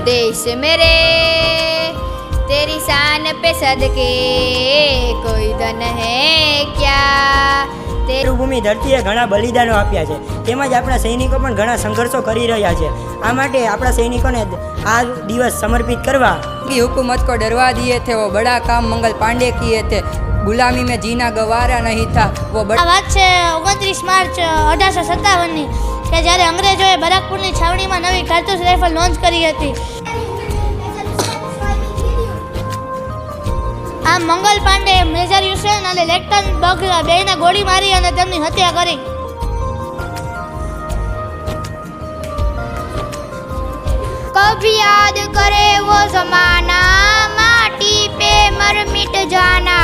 देश मेरे तेरी शान पे सदके कोई दन है क्या। ભૂમિ ધરતીએ ઘણા બલિદાનો આપ્યા છે, તેમજ આપણા સૈનિકો પણ ઘણા સંઘર્ષો કરી રહ્યા છે। આ માટે આપણા સૈનિકોને આ દિવસ સમર્પિત કરવા। की हुकूमत को डरवा दिए थे वो बड़ा काम मंगल पांडे किए थे, गुलामी में जीना गवारा नहीं था वो बड़ा। આ વાત છે 29 માર્ચ 1857ની કે જ્યારે અંગ્રેજોએ બરાકપુરની છાવણીમાં નવી કારતૂસ રાઇફલ લોન્ચ કરી હતી। આ મંગલ પાંડે મેજર હુસેન અને લેફ્ટનન્ટ બગલા બેયને ગોળી મારી અને તેમની હત્યા કરી। कभी याद करे वो जमाना माटी पे मर मिट जाना।